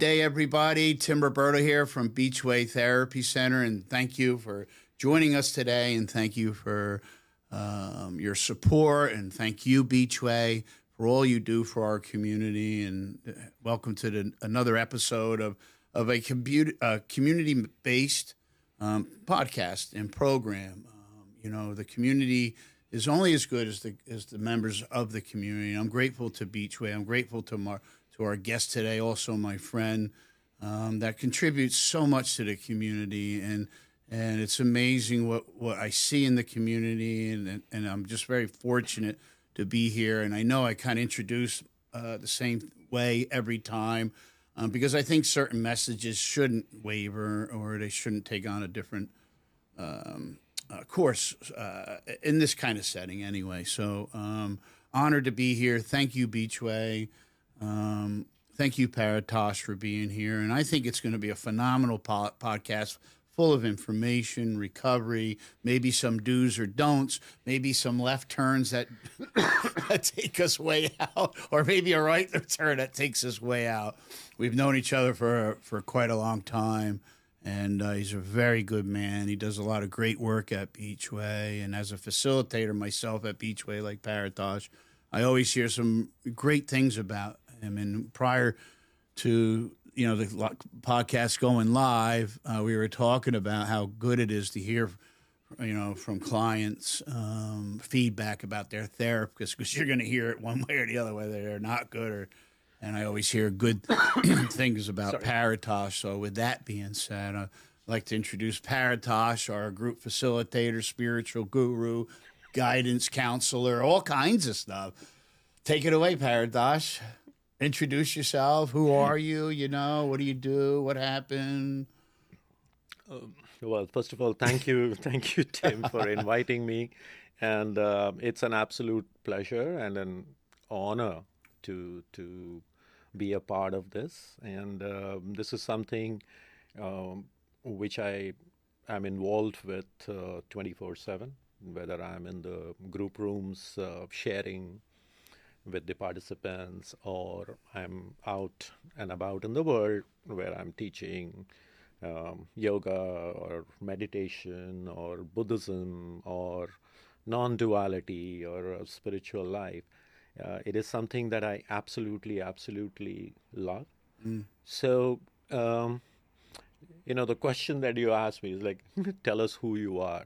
day, everybody. Tim Roberto here from Beachway Therapy Center, and thank you for joining us today, and thank you for your support, and thank you, Beachway, for all you do for our community, and welcome to another episode of a community-based podcast and program. The community is only as good as the members of the community. I'm grateful to Beachway. I'm grateful to our guest today, also my friend, that contributes so much to the community, and it's amazing what I see in the community, and I'm just very fortunate to be here. And I know I kind of introduce the same way every time because I think certain messages shouldn't waver, or they shouldn't take on a different course in this kind of setting anyway. So honored to be here. Thank you, Beachway. Thank you, Paratosh, for being here. And I think it's going to be a phenomenal podcast full of information, recovery, maybe some do's or don'ts, maybe some left turns that, that take us way out, or maybe a right turn that takes us way out. We've known each other for quite a long time, and he's a very good man. He does a lot of great work at Beachway, and as a facilitator myself at Beachway, like Paratosh, I always hear some great things about him. And prior to the podcast going live, we were talking about how good it is to hear, from clients feedback about their therapist, because you're going to hear it one way or the other, whether they're not good and I always hear good things about Paratosh. So with that being said, I'd like to introduce Paratosh, our group facilitator, spiritual guru, guidance counselor, all kinds of stuff. Take it away, Paratosh. Introduce yourself. Who are you? What do you do? What happened? Well, first of all, thank you, Tim, for inviting me, and it's an absolute pleasure and an honor to be a part of this. And this is something which I am involved with 24/7, whether I'm in the group rooms sharing with the participants, or I'm out and about in the world where I'm teaching yoga or meditation or Buddhism or non-duality or a spiritual life. It is something that I absolutely love. So, the question that you asked me is like, tell us who you are.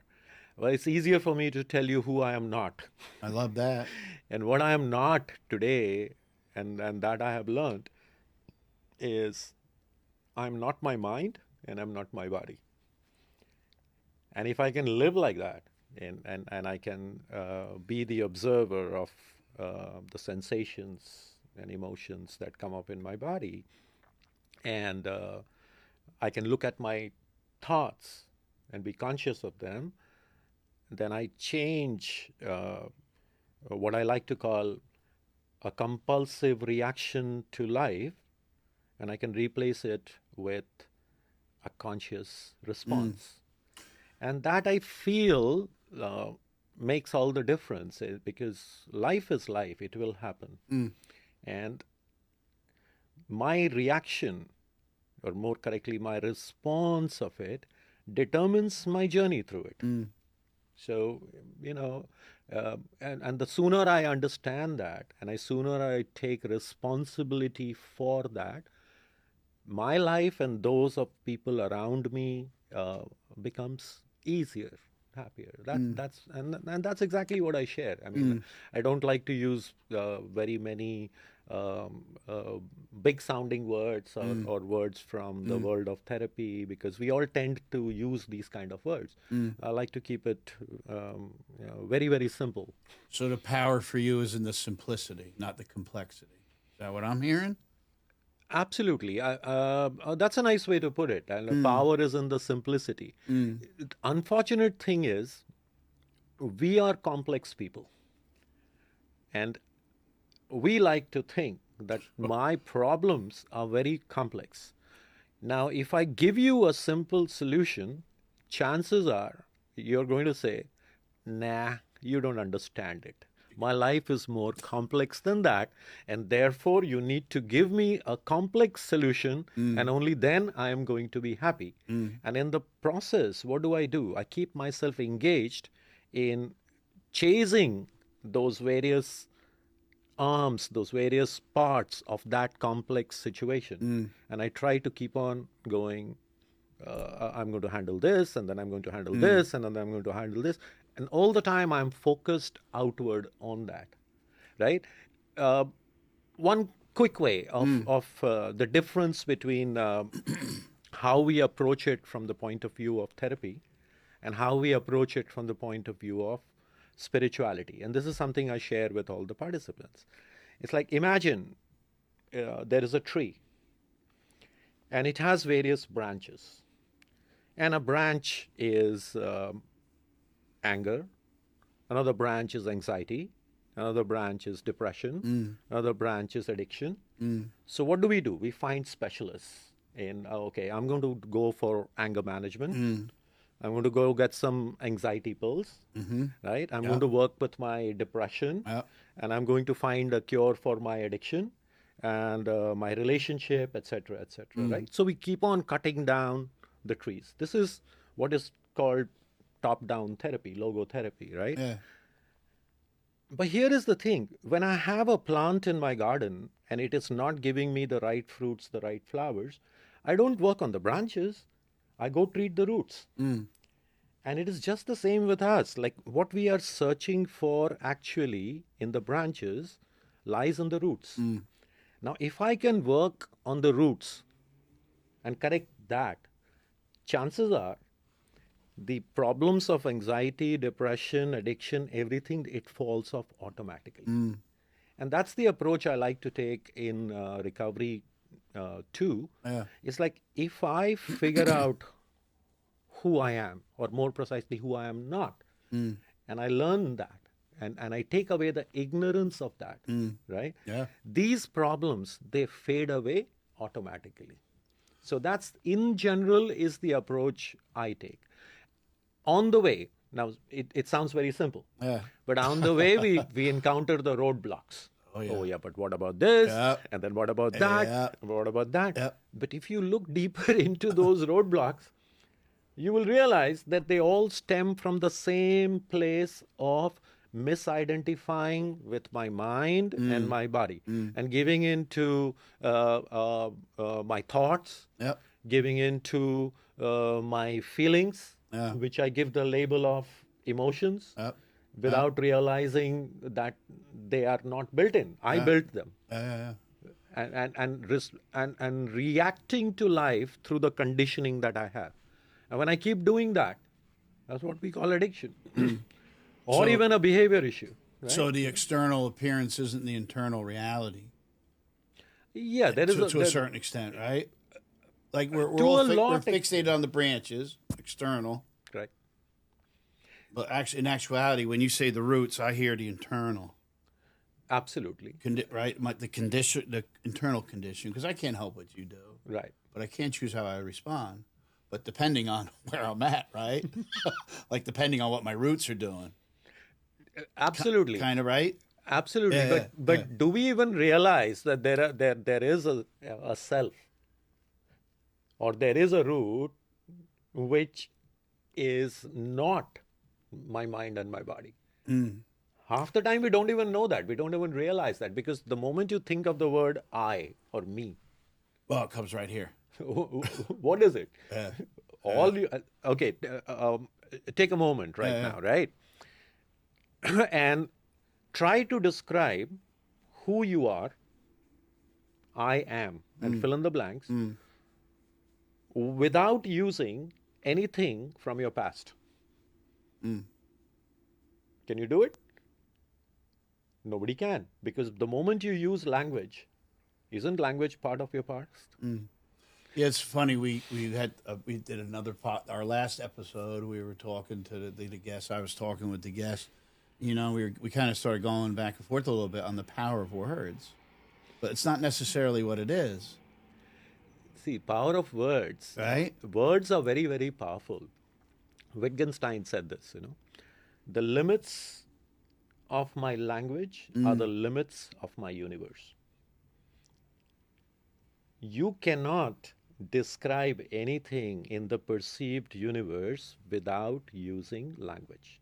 Well, it's easier for me to tell you who I am not. I love that. And what I am not today, and that I have learned, is I'm not my mind and I'm not my body. And if I can live like that, and I can be the observer of the sensations and emotions that come up in my body, and I can look at my thoughts and be conscious of them, then I change what I like to call a compulsive reaction to life, and I can replace it with a conscious response. And that, I feel, makes all the difference, because life is life. It will happen. And my reaction, or more correctly, my response of it, determines my journey through it. So, and the sooner I understand that, and the sooner I take responsibility for that, my life and those of people around me becomes easier, happier. That's exactly what I share. I mean, I don't like to use very many big sounding words or words from the world of therapy, because we all tend to use these kind of words. I like to keep it very, very simple. So the power for you is in the simplicity, not the complexity. Is that what I'm hearing? Absolutely. That's a nice way to put it. And the power is in the simplicity. Unfortunate thing is, we are complex people. And we like to think that my problems are very complex. Now, if I give you a simple solution, chances are you're going to say, nah, you don't understand it. My life is more complex than that, and therefore you need to give me a complex solution, and only then I am going to be happy. And in the process, what do? I keep myself engaged in chasing those various arms, those various parts of that complex situation. And I try to keep on going. I'm going to handle this, and then I'm going to handle this, and then I'm going to handle this. And all the time I'm focused outward on that, right? One quick way of the difference between how we approach it from the point of view of therapy and how we approach it from the point of view of spirituality. And this is something I share with all the participants. It's like, imagine there is a tree and it has various branches. And a branch is anger, another branch is anxiety, another branch is depression, another branch is addiction. So what do? We find specialists in, okay, I'm going to go for anger management. I'm going to go get some anxiety pills, right? I'm going to work with my depression, and I'm going to find a cure for my addiction and my relationship, etc., etc., right? So we keep on cutting down the trees. This is what is called top-down therapy, logotherapy, right? Yeah. But here is the thing. When I have a plant in my garden and it is not giving me the right fruits, the right flowers, I don't work on the branches. I go treat the roots. And it is just the same with us. Like, what we are searching for actually in the branches lies in the roots. Now, if I can work on the roots and correct that, chances are the problems of anxiety, depression, addiction, everything, it falls off automatically. And that's the approach I like to take in recovery too. It's like, if I figure out who I am, or more precisely, who I am not, and I learn that, and I take away the ignorance of that, right? These problems, they fade away automatically. So that's, in general, is the approach I take. On the way, now it sounds very simple, but on the way we encounter the roadblocks. Oh yeah, but what about this? And then what about that? And what about that? But if you look deeper into those roadblocks, you will realize that they all stem from the same place of misidentifying with my mind and my body, and giving into my thoughts, giving into my feelings, which I give the label of emotions, without realizing that they are not built in. I built them. And reacting to life through the conditioning that I have. And when I keep doing that, that's what we call addiction. Or even a behavior issue. Right? So the external appearance isn't the internal reality. Yeah, there is to a certain extent, right? Like we're fixated on the branches, external. Right. But actually, in actuality, when you say the roots, I hear the internal. Absolutely. Right? The internal condition, because I can't help what you do. Right. But I can't choose how I respond. But depending on where I'm at, right? Like depending on what my roots are doing. Absolutely. Kind of, right? Absolutely. But do we even realize that there is a self, or there is a root which is not my mind and my body? Half the time we don't even know that. We don't even realize that, because the moment you think of the word I or me, well, it comes right here. What is it? Take a moment now, right? And try to describe who you are, I am, and fill in the blanks, without using anything from your past. Can you do it? Nobody can, because the moment you use language, isn't language part of your past? Yeah, it's funny. We did another our last episode. We were talking to the guest. I was talking with the guest. You know, we kind of started going back and forth a little bit on the power of words, but it's not necessarily what it is. See, power of words. Right. Words are very, very powerful. Wittgenstein said this. The limits of my language are the limits of my universe. You cannot describe anything in the perceived universe without using language.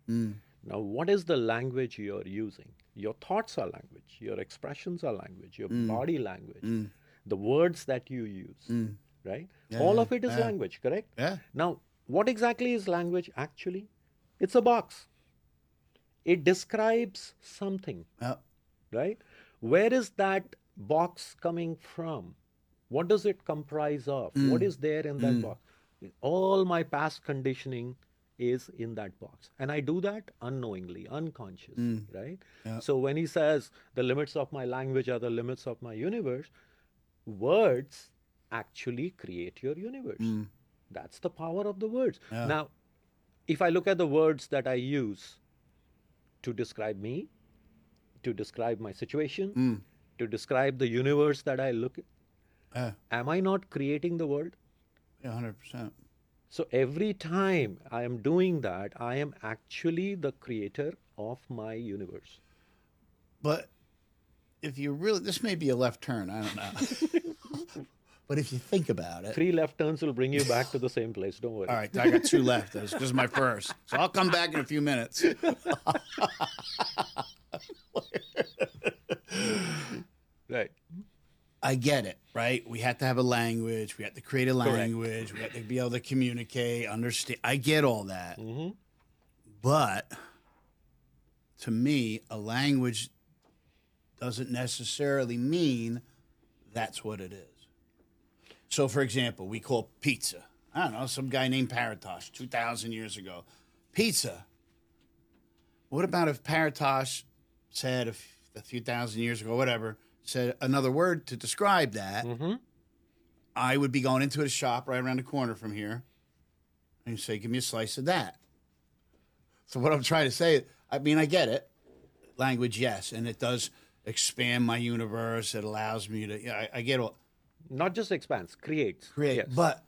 Now, what is the language you're using? Your thoughts are language, your expressions are language, your body language, the words that you use, right? All of it is language, correct? Yeah. Now, what exactly is language actually? It's a box. It describes something, Yeah. right? Where is that box coming from? What does it comprise of? What is there in that box? All my past conditioning is in that box. And I do that unknowingly, unconscious, right? Yeah. So when he says the limits of my language are the limits of my universe, words actually create your universe. That's the power of the words. Yeah. Now, if I look at the words that I use to describe me, to describe my situation, to describe the universe that I look at, am I not creating the world? Yeah, 100%. So every time I am doing that, I am actually the creator of my universe. But if you really, this may be a left turn, I don't know. But if you think about it. 3 left turns will bring you back to the same place. Don't worry. All right, I got 2 left. This is my first. So I'll come back in a few minutes. Right. I get it, right? We have to have a language. We have to create a language. We have to be able to communicate, understand. I get all that. But to me, a language doesn't necessarily mean that's what it is. So, for example, we call pizza. I don't know, some guy named Paratosh 2,000 years ago. Pizza. What about if Paratosh said a few thousand years ago, whatever, said another word to describe that, I would be going into a shop right around the corner from here and say, give me a slice of that. So what I'm trying to say, I mean, I get it. Language, yes, and it does expand my universe. It allows me to, yeah, I get all. Not just expands, creates. Create, Yes. but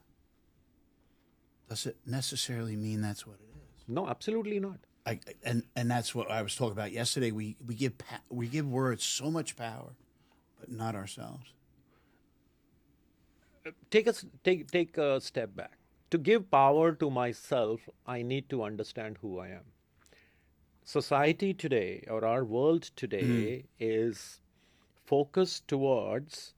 does it necessarily mean that's what it is? No, absolutely not. And that's what I was talking about yesterday. We give words so much power, but not ourselves. Take a step back. To give power to myself, I need to understand who I am. Society today, or our world today, is focused towards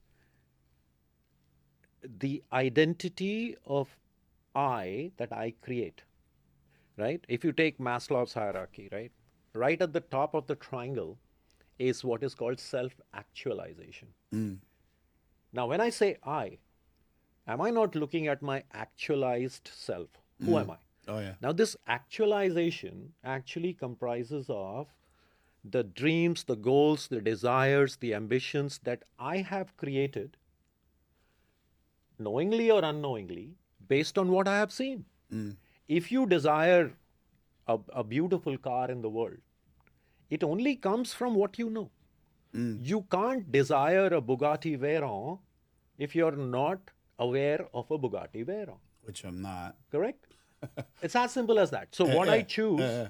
the identity of I that I create, right? If you take Maslow's hierarchy, right at the top of the triangle is what is called self-actualization. Now, when I say I, am I not looking at my actualized self? Who am I? Oh, yeah. Now, this actualization actually comprises of the dreams, the goals, the desires, the ambitions that I have created, knowingly or unknowingly, based on what I have seen. If you desire a beautiful car in the world, it only comes from what you know. You can't desire a Bugatti Veyron if you're not aware of a Bugatti Veyron. Which I'm not. Correct? It's as simple as that. So what I choose,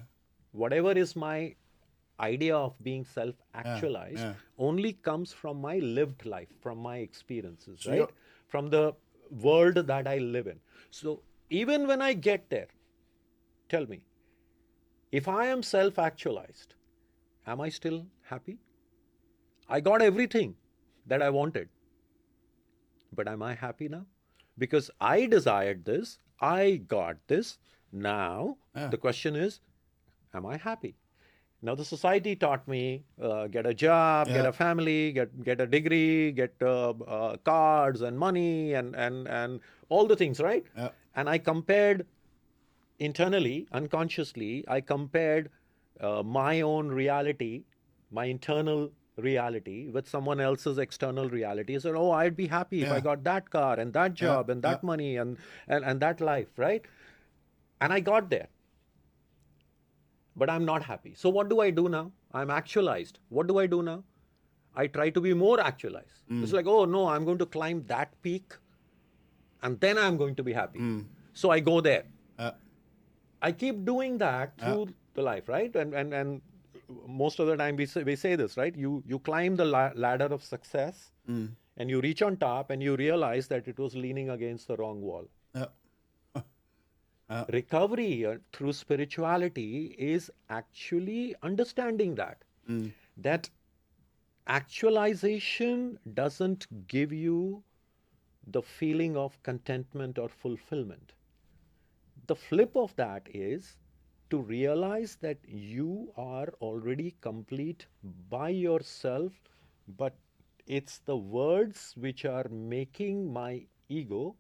whatever is my idea of being self-actualized, only comes from my lived life, from my experiences, So right? you're- From the world that I live in. So even when I get there, tell me, if I am self-actualized, am I still happy? I got everything that I wanted. But am I happy now? Because I desired this, I got this. Now, the question is, am I happy? Now, the society taught me, get a job, get a family, get a degree, get cars and money and all the things, right? And I compared internally, unconsciously, I compared my own reality, my internal reality with someone else's external reality. I said, oh, I'd be happy if I got that car and that job and that money and that life, right? And I got there. But I'm not happy. So what do I do now? I'm actualized. What do I do now? I try to be more actualized. It's like, oh no, I'm going to climb that peak and then I'm going to be happy. So I go there. I keep doing that through the life, right? And most of the time we say this, right? You climb the ladder of success and you reach on top and you realize that it was leaning against the wrong wall. Recovery through spirituality is actually understanding that actualization doesn't give you the feeling of contentment or fulfillment. The flip of that is to realize that you are already complete by yourself, but it's the words which are making my ego,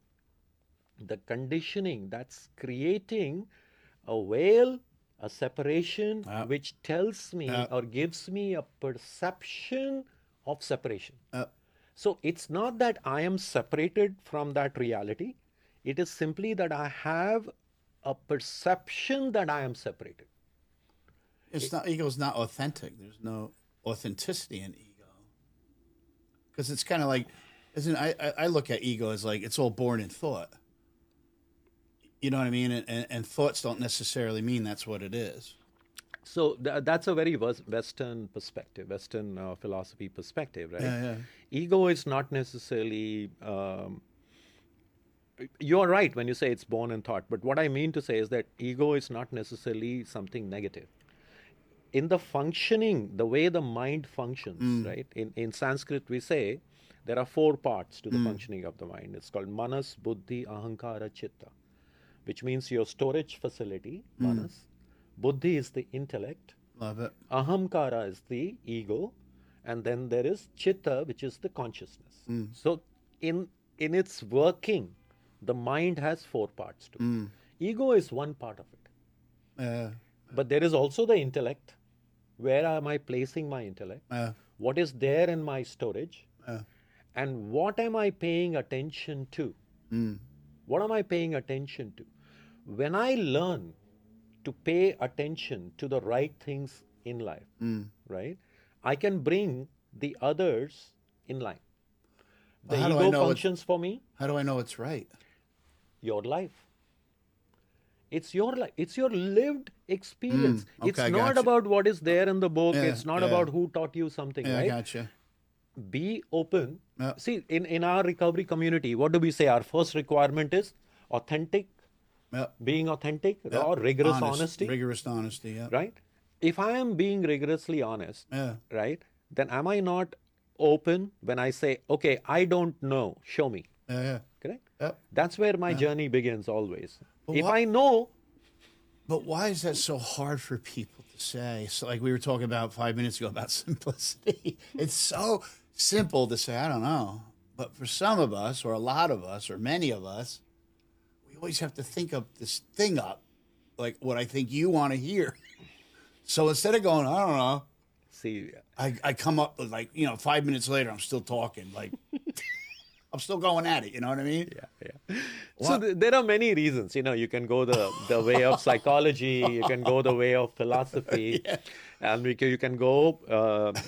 the conditioning that's creating a veil, a separation, which tells me or gives me a perception of separation. So it's not that I am separated from that reality. It is simply that I have a perception that I am separated. Ego is not authentic. There's no authenticity in ego. Because it's kind of like, I look at ego as like it's all born in thought. You know what I mean? And thoughts don't necessarily mean that's what it is. So that's a very Western perspective, Western philosophy perspective, right? Yeah. Ego is not necessarily... you're right when you say it's born in thought, but what I mean to say is that ego is not necessarily something negative. In the functioning, the way the mind functions, right? In Sanskrit, we say there are 4 parts to the functioning of the mind. It's called manas, buddhi, ahankara, chitta, which means your storage facility, manas. Buddhi is the intellect. Love it. Ahamkara is the ego. And then there is chitta, which is the consciousness. So in its working, the mind has 4 parts to it. Ego is one part of it. But there is also the intellect. Where am I placing my intellect? What is there in my storage? And what am I paying attention to? What am I paying attention to? When I learn to pay attention to the right things in life, right, I can bring the others in line. The ego functions for me. How do I know it's right? Your life. It's your life. It's your lived experience. Okay, it's not about what is there in the book. It's not about who taught you something, right? I gotcha. Be open. See, in our recovery community, what do we say? Our first requirement is authentic, being authentic, or rigorous honesty. Rigorous honesty, yeah. Right? If I am being rigorously honest, right, then am I not open when I say, okay, I don't know, show me. Correct? That's where my journey begins always. If I know... But why is that so hard for people to say? So like we were talking about 5 minutes ago about simplicity. It's so simple to say, I don't know. But for some of us, or a lot of us, or many of us, we always have to think of this thing up, like what I think you want to hear. So instead of going, I don't know, see, I come up with 5 minutes later, I'm still talking, like... I'm still going at it, you know what I mean? Yeah. So there are many reasons. You can go the way of psychology, you can go the way of philosophy, and you can go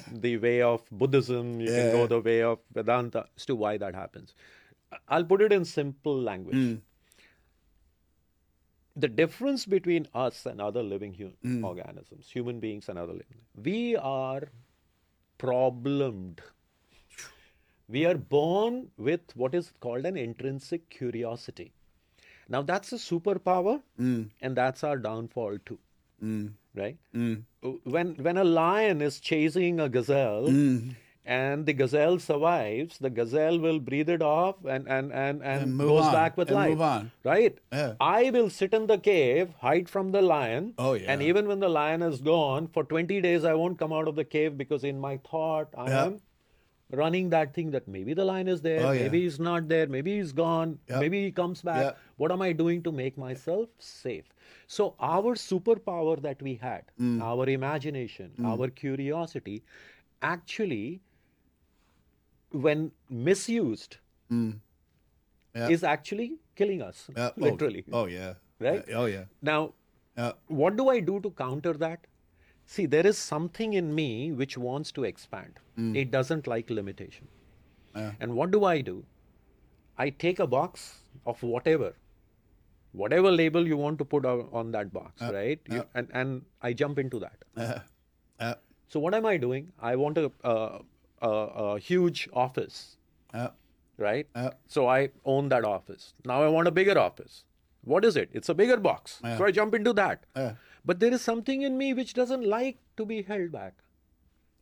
the way of Buddhism, you can go the way of Vedanta as to why that happens. I'll put it in simple language. The difference between us and other living organisms, human beings and other living, we are problemed. We are born with what is called an intrinsic curiosity. Now that's a superpower, and that's our downfall too, right? When a lion is chasing a gazelle, and the gazelle survives, the gazelle will breathe it off and goes back with life. Move on. Right? Yeah. I will sit in the cave, hide from the lion, and even when the lion is gone, for 20 days I won't come out of the cave because in my thought I am running that thing that maybe the lion is there, maybe he's not there, maybe he's gone, maybe he comes back. What am I doing to make myself safe? So our superpower that we had, our imagination, our curiosity, actually, when misused, is actually killing us, literally. Right? Now, what do I do to counter that? See, there is something in me which wants to expand. It doesn't like limitation. And what do? I take a box of whatever label you want to put on that box, right? And I jump into that. Uh, So what am I doing? I want a huge office, uh, right? uh, So I own that office. Now I want a bigger office. What is it? It's a bigger box. So I jump into that. But there is something in me which doesn't like to be held back.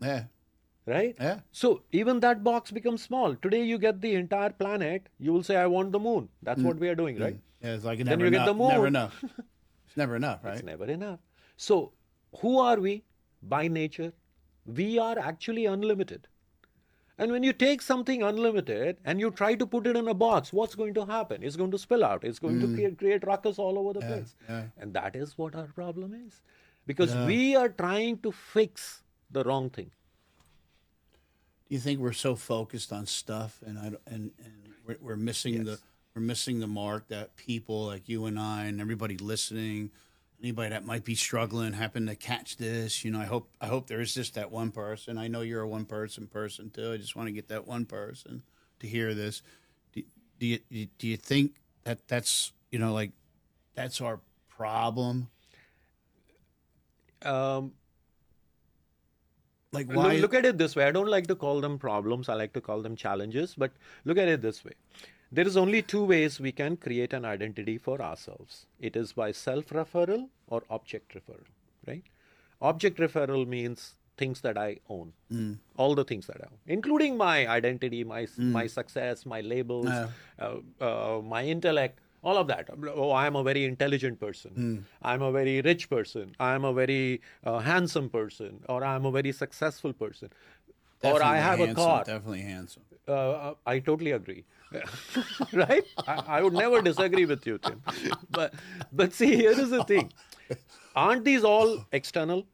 yeah. Right? Yeah. So even that box becomes small. Today you get the entire planet. You will say, I want the moon. That's what we are doing, right? Yeah, it's like Then never you get enough. the moon. Never enough. It's never enough, right? It's never enough. So who are we? By nature, we are actually unlimited. And when you take something unlimited and you try to put it in a box, what's going to happen? It's going to spill out. It's going to create ruckus all over the place. Yeah. And that is what our problem is. Because we are trying to fix the wrong thing. Do you think we're so focused on stuff, and we're missing the mark that people like you and I and everybody listening, anybody that might be struggling, happen to catch this? You know, I hope there is just that one person. I know you're a one person too. I just want to get that one person to hear this. Do you think that's like that's our problem? Like why? Look at it this way. I don't like to call them problems. I like to call them challenges. But look at it this way. There is only two ways we can create an identity for ourselves. It is by self-referral or object referral, right? Object referral means things that I own, all the things that I own, including my identity, my success, my labels, my intellect, all of that. Oh, I'm a very intelligent person. I'm a very rich person. I'm a very handsome person, or I'm a very successful person, Definitely or I have handsome, a car. Definitely handsome. I totally agree. Right? I would never disagree with you, Tim. But see, here is the thing. Aren't these all external?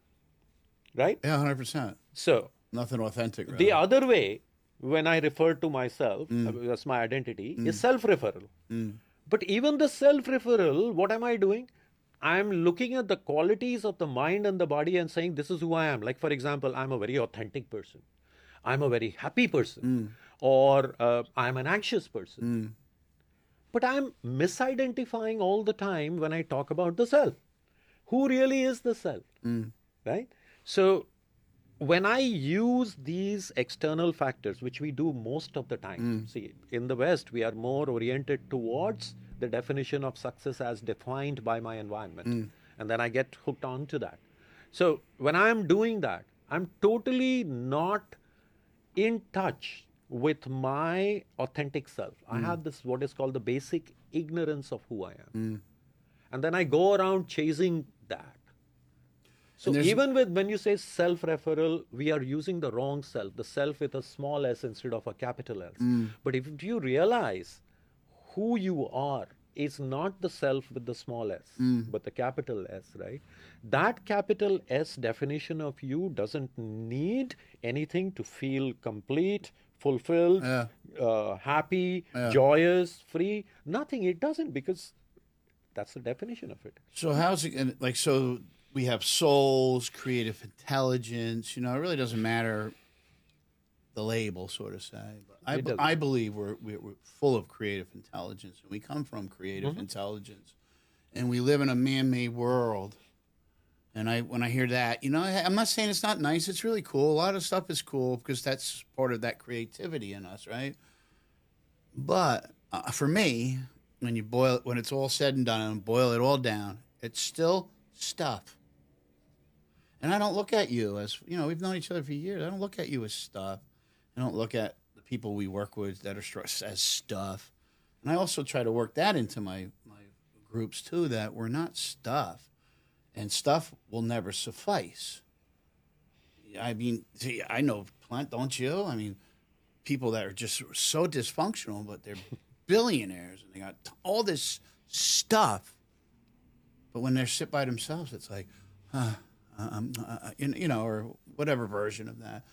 Right? Yeah, 100%. So Nothing authentic. Really. the other way, when I refer to myself as my identity, is self-referral. But even the self-referral, what am I doing? I'm looking at the qualities of the mind and the body and saying, this is who I am. Like, for example, I'm a very authentic person. I'm a very happy person. Or I'm an anxious person. But I'm misidentifying all the time when I talk about the self. Who really is the self? Right? So when I use these external factors, which we do most of the time, see, in the West, we are more oriented towards the definition of success as defined by my environment. And then I get hooked on to that. So when I'm doing that, I'm totally not in touch with my authentic self. I have this, what is called the basic ignorance of who I am. And then I go around chasing that. So even when you say self-referral, we are using the wrong self, the self with a small s instead of a capital S. But if you realize who you are is not the self with the small s, but the capital S, right? That capital S definition of you doesn't need anything to feel complete, fulfilled, happy, joyous, free. Nothing. It doesn't, because that's the definition of it. So how's it like? So we have souls, creative intelligence. You know, it really doesn't matter the label, so to say. But I believe we're full of creative intelligence, and we come from creative intelligence, and we live in a man-made world. And when I hear that, you know, I'm not saying it's not nice. It's really cool. A lot of stuff is cool because that's part of that creativity in us, right? But for me, when it's all said and done and boil it all down, it's still stuff. And I don't look at you as, you know, we've known each other for years. I don't look at you as stuff. I don't look at the people we work with that are as stuff. And I also try to work that into my groups too, that we're not stuff. And stuff will never suffice. I mean, see, I know, don't you? I mean, people that are just so dysfunctional, but they're billionaires and they got all this stuff. But when they're sit by themselves, it's like, you know, or whatever version of that.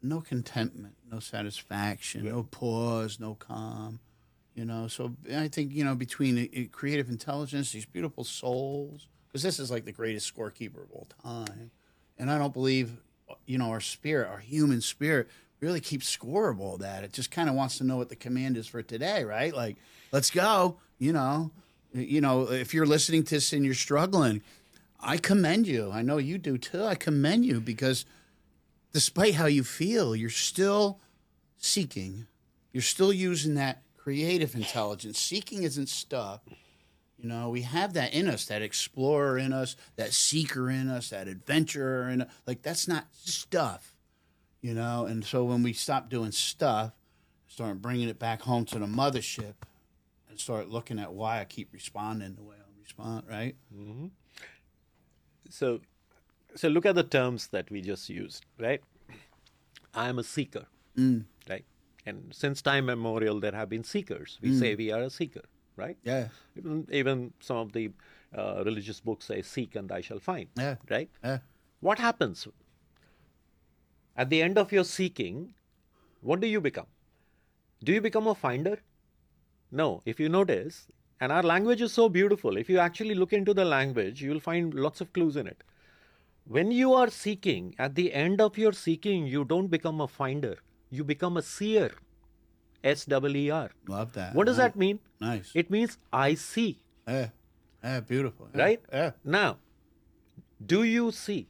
No contentment, no satisfaction, no pause, no calm. You know, so I think, you know, between creative intelligence, these beautiful souls, because this is like the greatest scorekeeper of all time. And I don't believe, you know, our spirit, our human spirit, really keeps score of all that. It just kind of wants to know what the command is for today, right? Like, let's go, you know. You know, if you're listening to this and you're struggling, I commend you. I know you do too. I commend you because despite how you feel, you're still seeking. You're still using that creative intelligence. Seeking isn't stuff. You know, we have that in us, that explorer in us, that seeker in us, that adventurer in us. Like, that's not stuff, you know? And so when we stop doing stuff, start bringing it back home to the mothership and start looking at why I keep responding the way I respond, right? Mm-hmm. So look at the terms that we just used, right? I am a seeker, right? And since time immemorial, there have been seekers. We say we are a seeker, right? Yeah. Even some of the religious books say, seek and thou shalt find, Yeah. right? Yeah. What happens? At the end of your seeking, what do you become? Do you become a finder? No. If you notice, and our language is so beautiful, if you actually look into the language, you will find lots of clues in it. When you are seeking, at the end of your seeking, you don't become a finder. You become a seer. S-E-E-R. Love that. What does that mean? Nice. It means I see. Yeah. Yeah, beautiful. Yeah. Right? Yeah. Now, do you see?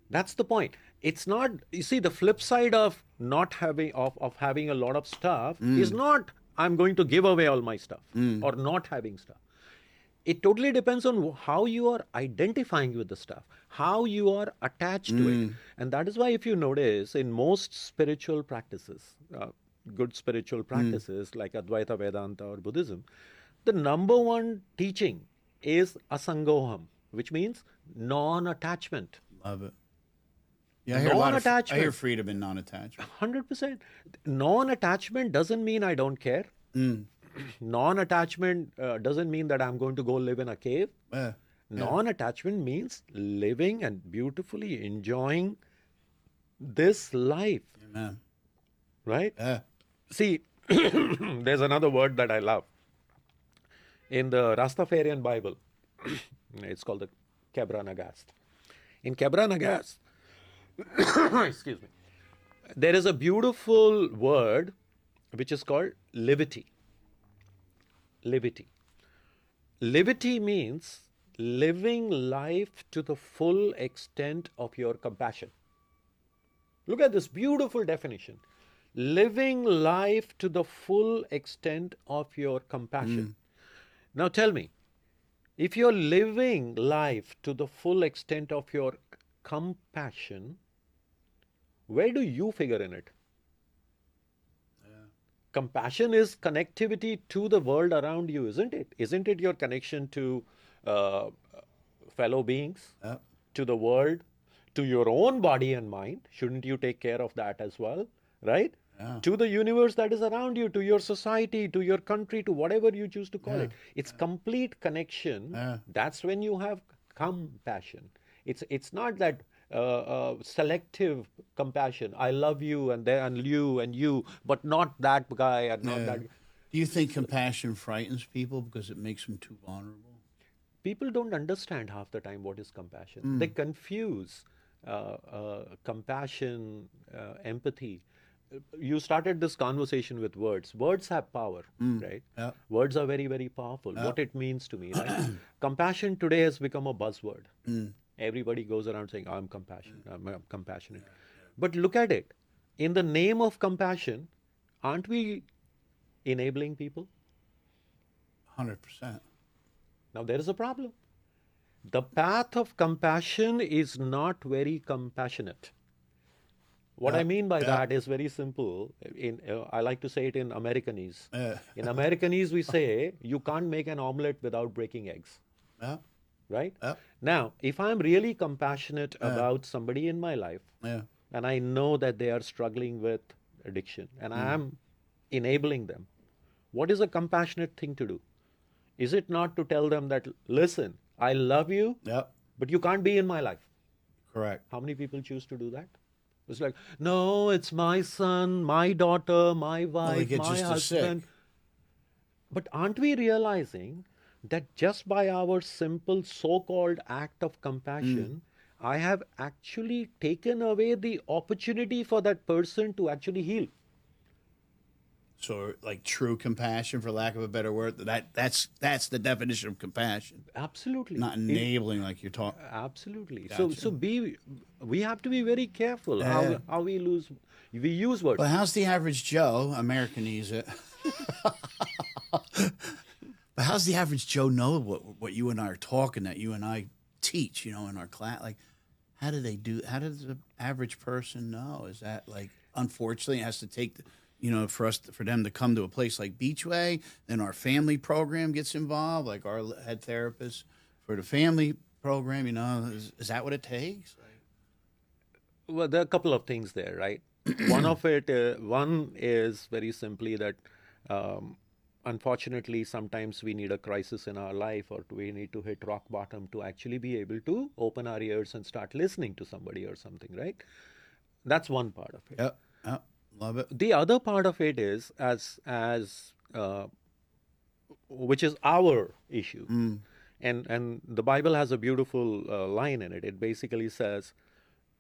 That's the point. It's not, you see, the flip side of not having, of having a lot of stuff is not, I'm going to give away all my stuff or not having stuff. It totally depends on how you are identifying with the stuff, how you are attached to it. And that is why, if you notice, in most spiritual practices, good spiritual practices like Advaita Vedanta or Buddhism, the number one teaching is asangoham, which means non-attachment. Love it. Yeah, I hear a lot of, Non-attachment. I hear freedom in non-attachment. 100%. Non-attachment doesn't mean I don't care. Non-attachment doesn't mean that I'm going to go live in a cave. Yeah. Non-attachment means living and beautifully enjoying this life. Amen. Right? Yeah. See, there's another word that I love. In the Rastafarian Bible, it's called the Kebra Nagast. In Kebra Nagast, excuse me, there is a beautiful word which is called levity. Levity. Levity means living life to the full extent of your compassion. Look at this beautiful definition. Living life to the full extent of your compassion. Now tell me, if you're living life to the full extent of your compassion, where do you figure in it? Compassion is connectivity to the world around you, isn't it? Isn't it your connection to fellow beings, to the world, to your own body and mind? Shouldn't you take care of that as well, right? To the universe that is around you, to your society, to your country, to whatever you choose to call it. It's complete connection. That's when you have compassion. It's not that selective compassion. I love you and you, but not that guy and not that. Do you think compassion frightens people because it makes them too vulnerable? People don't understand half the time what is compassion. They confuse compassion, empathy. You started this conversation with words. Words have power, right? Yeah. Words are very, very powerful. What it means to me, right? Compassion today has become a buzzword. Everybody goes around saying, I'm compassionate, I'm compassionate. But look at it. In the name of compassion, aren't we enabling people? 100%. Now there is a problem. The path of compassion is not very compassionate. What I mean by that is very simple. I like to say it in Americanese. In Americanese, we say, you can't make an omelette without breaking eggs. Right? Now, if I'm really compassionate about somebody in my life, and I know that they are struggling with addiction, and I am enabling them, what is a compassionate thing to do? Is it not to tell them that, listen, I love you, but you can't be in my life? Correct. How many people choose to do that? It's like, no, it's my son, my daughter, my wife, my husband. But aren't we realizing that just by our simple so-called act of compassion, I have actually taken away the opportunity for that person to actually heal? So, like true compassion, for lack of a better word, that's the definition of compassion. Absolutely. Not enabling, like you're talking. Absolutely. Gotcha. So we have to be very careful Yeah. how we use words. But how's the average Joe, Americanese it? But how's the average Joe know what you and I are talking, that you and I teach, in our class? Like, how does the average person know? Is that like, unfortunately, it has to take, for them to come to a place like Beachway, then our family program gets involved, like our head therapist for the family program, is that what it takes? Well, there are a couple of things there, right? One is very simply that, unfortunately, sometimes we need a crisis in our life, or we need to hit rock bottom to actually be able to open our ears and start listening to somebody or something, right? That's one part of it. Yep. Love it. The other part of it is which is our issue. And the Bible has a beautiful line in it. It basically says,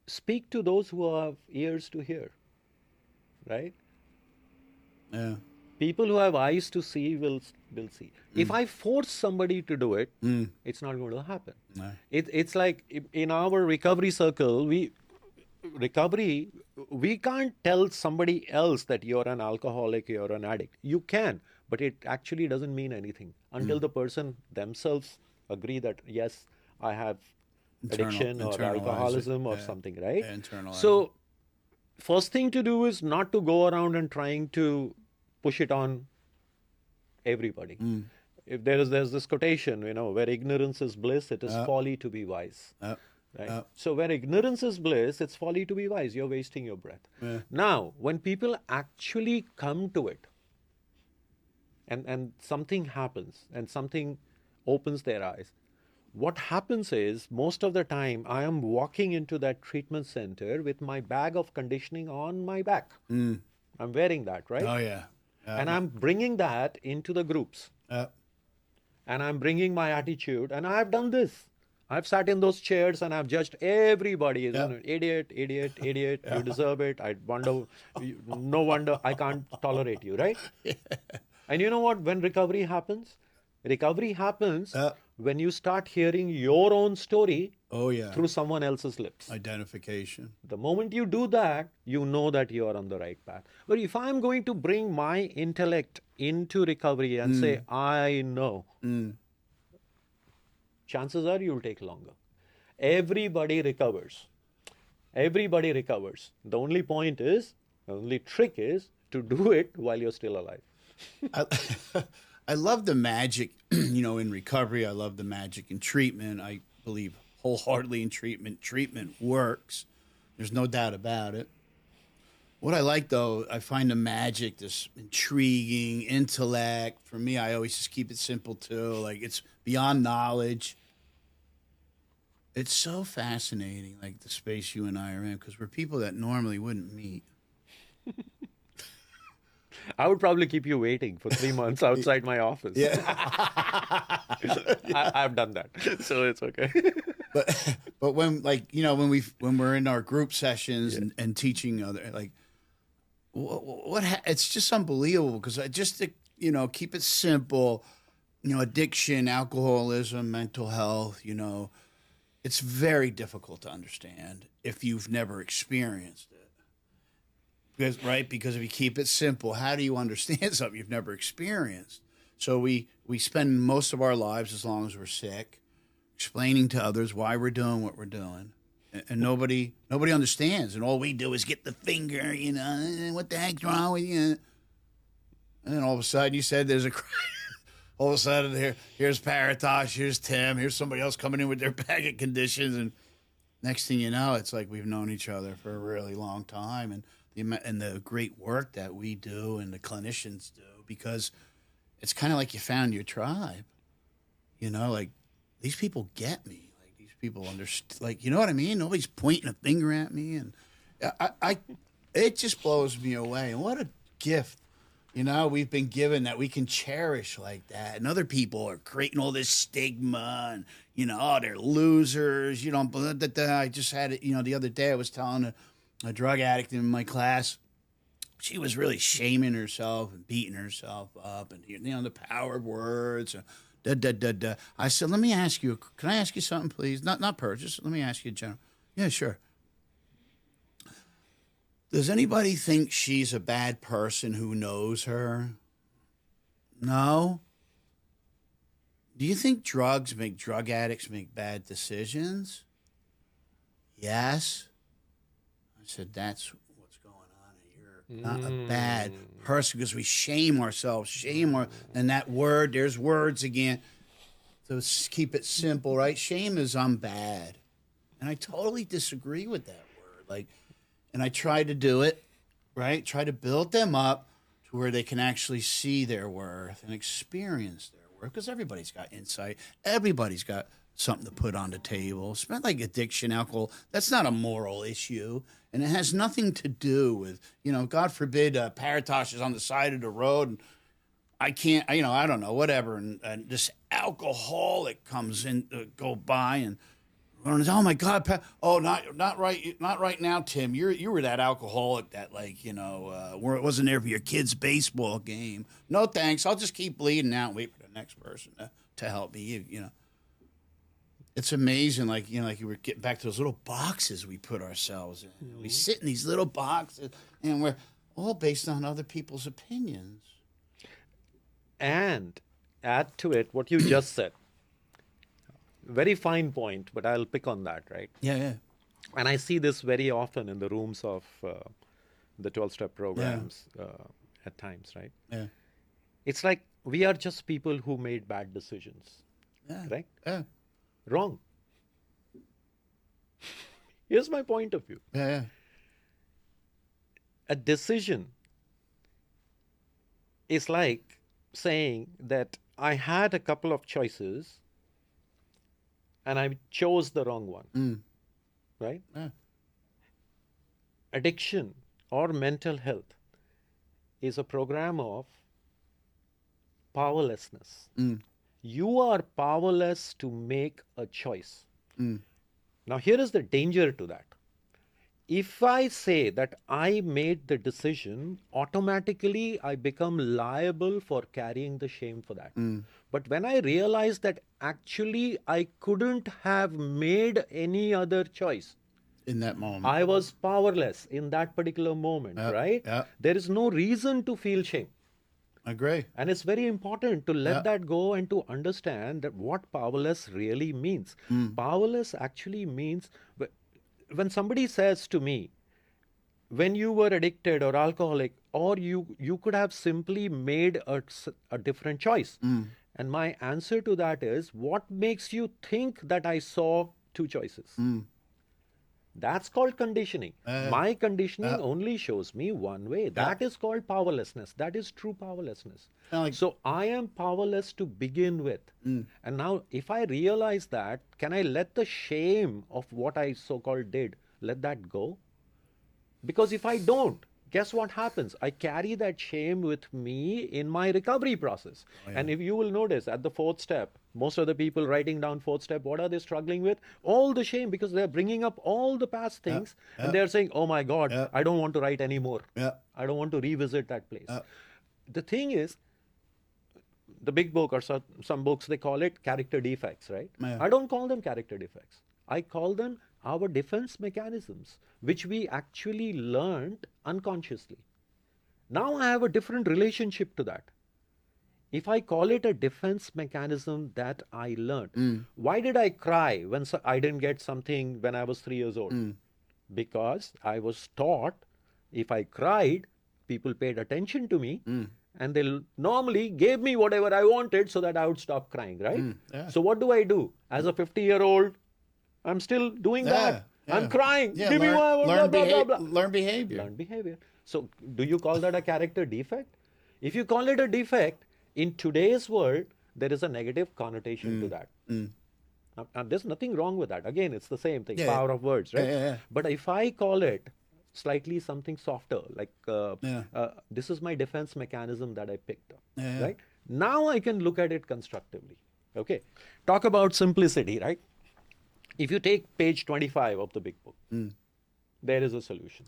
speak to those who have ears to hear, right? Yeah. People who have eyes to see will see. If I force somebody to do it, it's not going to happen. No. It's like in our recovery circle, we can't tell somebody else that you're an alcoholic, you're an addict. You can, but it actually doesn't mean anything until the person themselves agree that, yes, I have addiction or alcoholism or something, right? So first thing to do is not to go around and trying to push it on everybody. If there's this quotation, where ignorance is bliss, it is folly to be wise. Right? So where ignorance is bliss, it's folly to be wise. You're wasting your breath. Yeah. Now, when people actually come to it, and something happens, and something opens their eyes, what happens is, most of the time, I am walking into that treatment center with my bag of conditioning on my back. I'm wearing that, right? Oh, yeah. And I'm bringing that into the groups. And I'm bringing my attitude, and I've done this. I've sat in those chairs and I've judged everybody. Idiot, you deserve it. No wonder I can't tolerate you, right? And you know what? When recovery happens when you start hearing your own story through someone else's lips. Identification. The moment you do that, you know that you are on the right path. But if I'm going to bring my intellect into recovery and say, I know, chances are you'll take longer. Everybody recovers. The only trick is to do it while you're still alive. I love the magic, in recovery. I love the magic in treatment. I believe wholeheartedly in treatment. Treatment works. There's no doubt about it. What I like, though, I find the magic, this intriguing intellect. For me, I always just keep it simple, too. Like, it's beyond knowledge. It's so fascinating, like the space you and I are in, because we're people that normally wouldn't meet. I would probably keep you waiting for 3 months outside my office. Yeah. I've done that, so it's okay. But when we're in our group sessions and teaching other, like, it's just unbelievable, because I just keep it simple. Addiction, alcoholism, mental health. It's very difficult to understand if you've never experienced it. Because if you keep it simple, how do you understand something you've never experienced? So we spend most of our lives, as long as we're sick, explaining to others why we're doing what we're doing, and nobody understands, and all we do is get the finger, what the heck's wrong with you? And then all of a sudden, you said there's a. All of a sudden, here's Paratosh, here's Tim, here's somebody else coming in with their bag of conditions, and next thing you know, it's like we've known each other for a really long time, and the great work that we do and the clinicians do, because it's kind of like you found your tribe. Like, these people get me. Like, these people understand. Like, you know what I mean? Nobody's pointing a finger at me, and it just blows me away. And what a gift. We've been given, that we can cherish like that. And other people are creating all this stigma and, they're losers. I just had it, the other day I was telling a drug addict in my class, she was really shaming herself and beating herself up, and the power words. I said, let me ask you. Can I ask you something, please? Not purchase. Let me ask you, general. Yeah, sure. Does anybody think she's a bad person who knows her? No. Do you think drug addicts make bad decisions? Yes. I said, that's what's going on. You're not a bad person because we shame ourselves, and that word, there's words again. So keep it simple, right? Shame is I'm bad. And I totally disagree with that word. And I try to do it, right? Try to build them up to where they can actually see their worth and experience their worth, because everybody's got insight. Everybody's got something to put on the table. It's not like addiction, alcohol. That's not a moral issue. And it has nothing to do with, God forbid, Paratosh is on the side of the road and I can't, I don't know, whatever. And this alcoholic comes in, go by and, oh my God! Not right now, Tim. You were that alcoholic that where it wasn't there for your kid's baseball game. No thanks. I'll just keep bleeding out and wait for the next person to help me. It's amazing. You were getting back to those little boxes we put ourselves in. Mm-hmm. We sit in these little boxes, and we're all based on other people's opinions. And add to it what you just said. Very fine point, but I'll pick on that, right? Yeah. And I see this very often in the rooms of the 12-step programs at times, right? Yeah. It's like we are just people who made bad decisions, right? Yeah. Wrong. Here's my point of view. Yeah. A decision is like saying that I had a couple of choices and I chose the wrong one, right? Yeah. Addiction or mental health is a program of powerlessness. You are powerless to make a choice. Now, here is the danger to that. If I say that I made the decision, automatically I become liable for carrying the shame for that. But when I realize that actually I couldn't have made any other choice. In that moment. I was powerless in that particular moment, right? Yeah. There is no reason to feel shame. I agree. And it's very important to let that go and to understand that what powerless really means. Powerless actually means, when somebody says to me, when you were addicted or alcoholic, or you could have simply made a different choice. And my answer to that is, what makes you think that I saw two choices? That's called conditioning. My conditioning only shows me one way. That is called powerlessness. That is true powerlessness. So I am powerless to begin with. And now if I realize that, can I let the shame of what I so-called did, let that go? Because if I don't, guess what happens? I carry that shame with me in my recovery process. And if you will notice at the fourth step, most of the people writing down fourth step, what are they struggling with? All the shame, because they're bringing up all the past things and they're saying, oh my God, I don't want to write anymore. I don't want to revisit that place. The thing is, the big book or some books, they call it character defects, right? I don't call them character defects. I call them our defense mechanisms, which we actually learned unconsciously. Now I have a different relationship to that. If I call it a defense mechanism that I learned, why did I cry when I didn't get something when I was 3 years old? Because I was taught if I cried, people paid attention to me and they normally gave me whatever I wanted so that I would stop crying, right? So what do? As a 50-year-old, I'm still doing that. I'm crying. Give me one, blah, blah, blah. Learn behavior. Learn behavior. So do you call that a character defect? If you call it a defect, in today's world, there is a negative connotation to that. And there's nothing wrong with that. Again, it's the same thing, power of words, right? But if I call it slightly something softer, like this is my defense mechanism that I picked up, right? Now I can look at it constructively, okay? Talk about simplicity, right? If you take page 25 of the big book, there is a solution.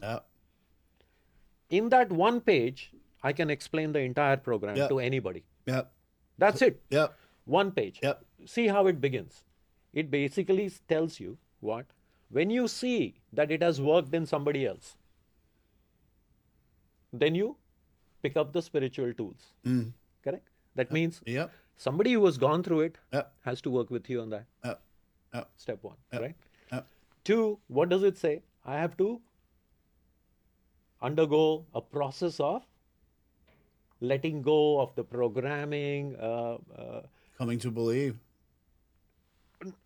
In that one page, I can explain the entire program Yep. to anybody. Yep. That's it. Yep. One page. Yep. See how it begins. It basically tells you what? When you see that it has worked in somebody else, then you pick up the spiritual tools. Correct? That means Yep. somebody who has gone through it Yep. has to work with you on that. Yep. Yep. Step one, right? Yep. 2, what does it say? I have to undergo a process of letting go of the programming. Coming to believe.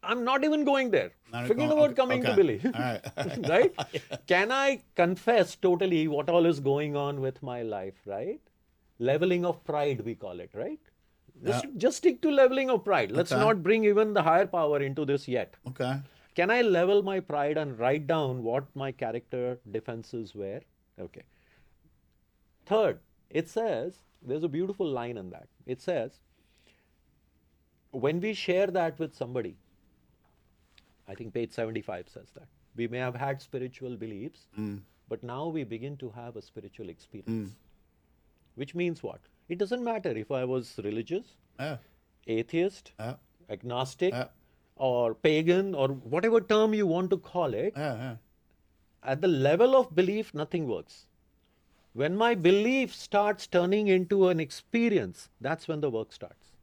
I'm not even going there. Not Forget going- about okay, coming to okay. believe. All right. Right? Can I confess totally what all is going on with my life, right? Leveling of pride, we call it, right? Just stick to leveling of pride. Let's Okay. not bring even the higher power into this yet. Okay. Can I level my pride and write down what my character defenses were? Okay. Third, it says, there's a beautiful line in that. It says, when we share that with somebody, I think page 75 says that. We may have had spiritual beliefs, but now we begin to have a spiritual experience. Which means what? It doesn't matter if I was religious, Yeah. atheist, Yeah. agnostic, Yeah. or pagan, or whatever term you want to call it. Yeah. Yeah. At the level of belief, nothing works. When my belief starts turning into an experience, that's when the work starts.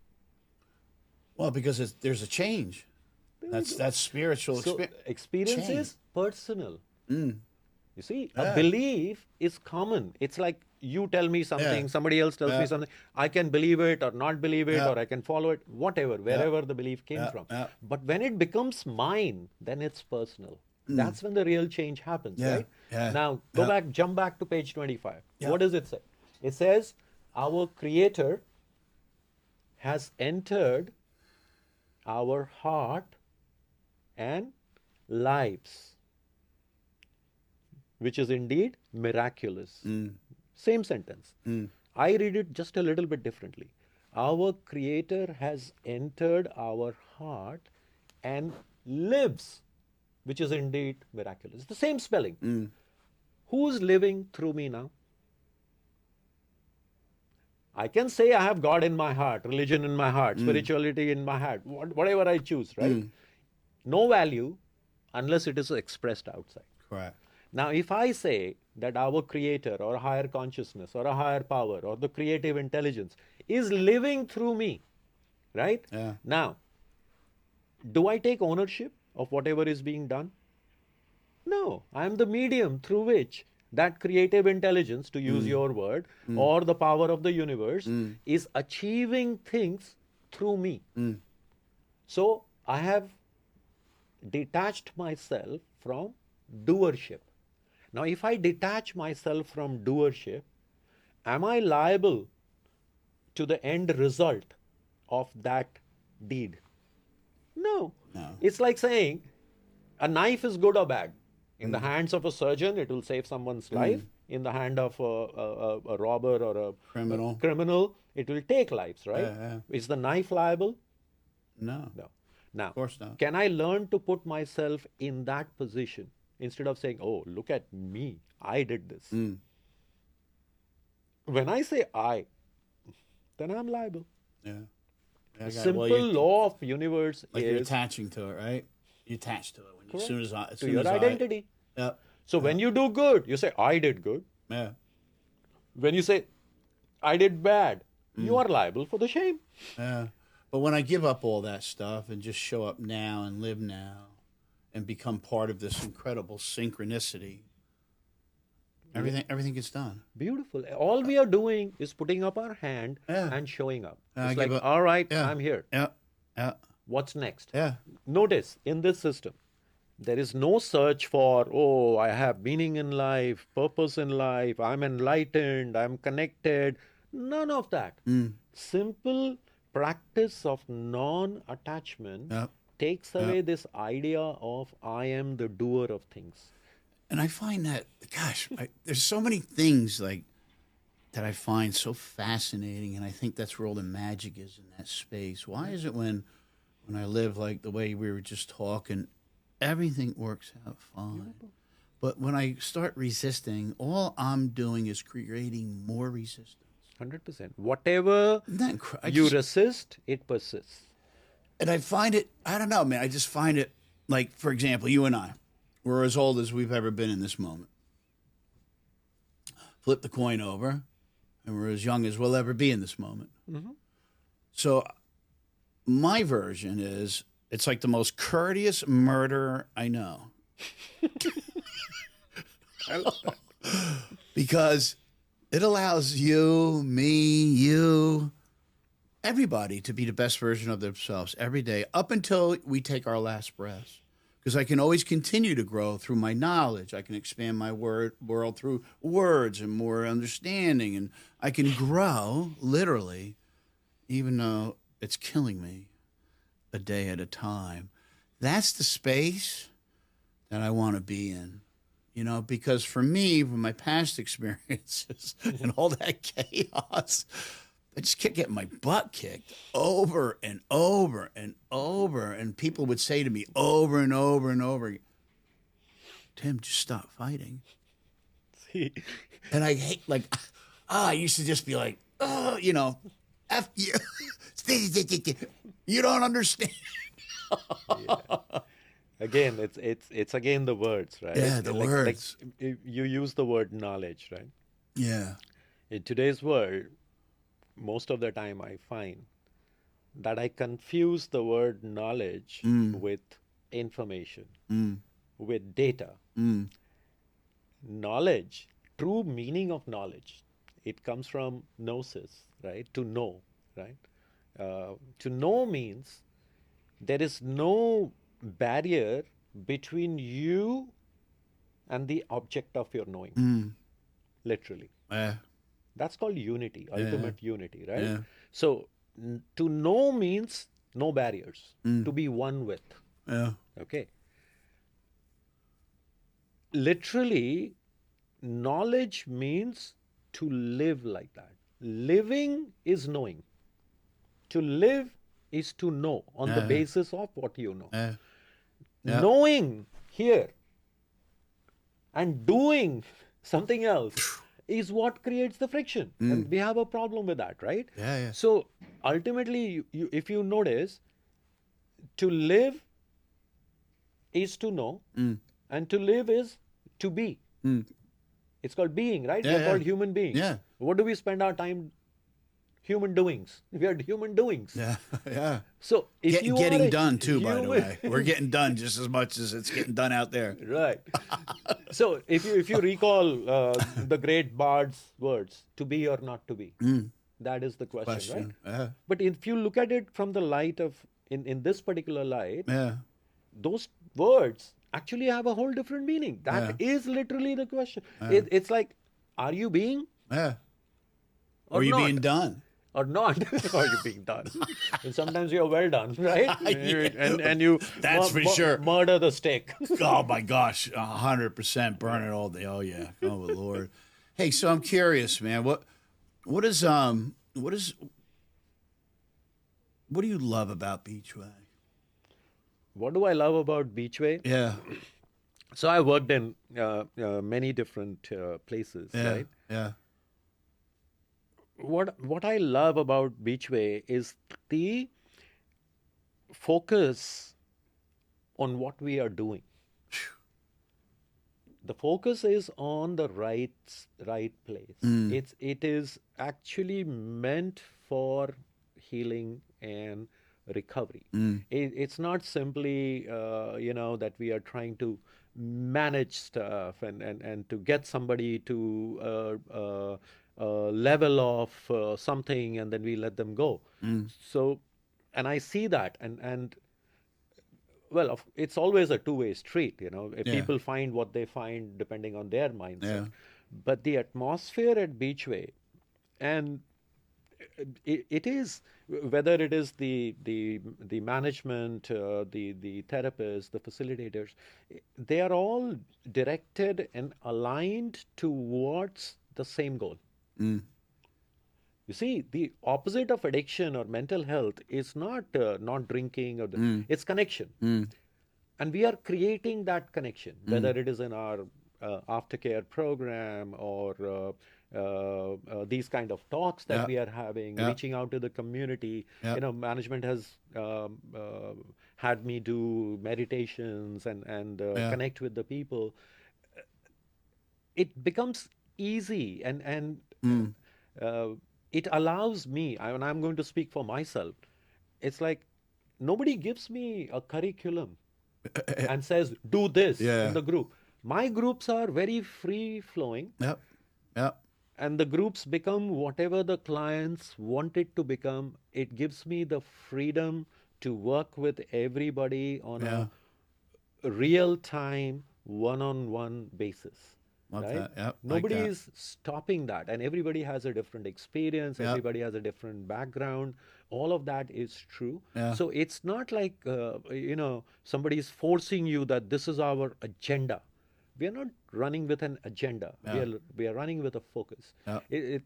Well, because there's a change. That's spiritual So experience change. is personal. You see, Yeah. a belief is common. It's like you tell me something, Yeah. somebody else tells me something. I can believe it or not believe it, Yeah. or I can follow it, whatever, wherever the belief came Yeah. from. Yeah. But when it becomes mine, then it's personal. That's when the real change happens, Yeah. right? Yeah. Now, jump back to page 25. Yeah. What does it say? It says, our Creator has entered our heart and lives, which is indeed miraculous. Same sentence. I read it just a little bit differently. Our Creator has entered our heart and lives, which is indeed miraculous. The same spelling. Who's living through me now? I can say I have God in my heart, religion in my heart, spirituality in my heart, whatever I choose, right? No value unless it is expressed outside. Correct. Now, if I say that our Creator or a higher consciousness or a higher power or the creative intelligence is living through me, right? Yeah. Now, do I take ownership of whatever is being done? No, I am the medium through which that creative intelligence, to use your word, or the power of the universe is achieving things through me. So I have detached myself from doership. Now, if I detach myself from doership, am I liable to the end result of that deed? No. It's like saying a knife is good or bad. In the hands of a surgeon, it will save someone's life. In the hand of a robber or a criminal, it will take lives, right? Yeah. Is the knife liable? No. No. Now, Of course not. can I learn to put myself in that position instead of saying, oh, look at me, I did this? When I say I, then I'm liable. Yeah. The simple law of universe Like you're is attaching to it, right? You attach to it when you, as soon as I, as to soon your as I- identity. Yeah. So when you do good, you say, I did good. Yeah. When you say, I did bad, you are liable for the shame. Yeah. But when I give up all that stuff and just show up now and live now and become part of this incredible synchronicity, everything gets done. Beautiful. All we are doing is putting up our hand Yeah. and showing up. I It's give like, up. all right, Yeah. I'm here. Yeah. Yeah. What's next? Yeah. Notice in this system, there is no search for, oh, I have meaning in life, purpose in life, I'm enlightened, I'm connected. None of that. Simple practice of non-attachment Yep. takes away this idea of I am the doer of things. And I find that, gosh, there's so many things like that I find so fascinating, and I think that's where all the magic is in that space. Why is it when I live like the way we were just talking, everything works out fine? But when I start resisting, all I'm doing is creating more resistance. 100%. Whatever you resist, it persists. And I find it, I don't know, man. I just find it like, for example, you and I, we're as old as we've ever been in this moment. Flip the coin over, and we're as young as we'll ever be in this moment. Mm-hmm. So my version is it's like the most courteous murder I know. I love that. Because it allows you, me, you, everybody to be the best version of themselves every day up until we take our last breaths. Because I can always continue to grow through my knowledge. I can expand my world through words and more understanding. And I can grow, literally, even though it's killing me a day at a time. That's the space that I want to be in. You know, because for me, from my past experiences and all that chaos, I just kept getting my butt kicked over and over and over. And people would say to me over and over and over, Tim, just stop fighting. See? And I hate, like, I used to just be like, you know, F you. You don't understand. Yeah. Again, it's again the words, right? Yeah, the words. Like you use the word knowledge, right? Yeah. In today's world, most of the time I find that I confuse the word knowledge with information, with data. Knowledge, true meaning of knowledge, it comes from gnosis, right? To know, right? To know means there is no barrier between you and the object of your knowing, literally. That's called unity, ultimate unity, right? Yeah. So to know means no barriers, to be one with. Yeah. Okay. Literally, knowledge means to live like that. Living is knowing. To live is to know on the basis of what you know. Yeah. Knowing here and doing something else is what creates the friction. And we have a problem with that, right? Yeah. So ultimately, if you notice, to live is to know, and to live is to be. It's called being, right? We're called human beings. Yeah. What do we spend our time? Human doings. We are human doings. Yeah. So if you getting are done too, by the human- way. We're getting done just as much as it's getting done out there. Right. So if you recall the great bard's words, to be or not to be, that is the question, right? Yeah. But if you look at it from the light of, in this particular light, Yeah. those words actually have a whole different meaning. That is literally the question. It's like, are you being Yeah. or Or you not? being done? Or not? Are you being done? And sometimes you're well done, right? And you That's for sure. Murder the steak. Oh my gosh, 100% burn it all day. Oh yeah. Oh Lord. Hey, so I'm curious, man. What do you love about Beachway? What do I love about Beachway? Yeah. So I worked in many different places, Yeah. right? Yeah. What I love about Beachway is the focus on what we are doing. The focus is on the right place. It is actually meant for healing and recovery. It's not simply that we are trying to manage stuff and to get somebody to level of something and then we let them go. So, and I see that and well, it's always a two-way street, If people find what they find depending on their mindset. But the atmosphere at Beachway, and it is, whether it is the management, the therapists, the facilitators, they are all directed and aligned towards the same goal. You see, the opposite of addiction or mental health is not drinking or it's connection. And we are creating that connection, whether it is in our aftercare program or these kind of talks that Yeah. we are having, Yeah. reaching out to the community. Yeah. Management has had me do meditations and Yeah. connect with the people. It becomes easy and Mm. uh, it allows me, and I'm going to speak for myself, it's like nobody gives me a curriculum and says, do this in Yeah. the group. My groups are very free flowing, Yep. Yep. and the groups become whatever the clients want it to become. It gives me the freedom to work with everybody on Yeah. a real time, one on one basis. Love Right? that. Yep. Like Nobody that. is stopping that, and everybody has a different experience. Yep. Everybody has a different background. All of that is true. Yeah. So it's not like somebody is forcing you that this is our agenda. We are not running with an agenda. Yeah. We are running with a focus. Yeah.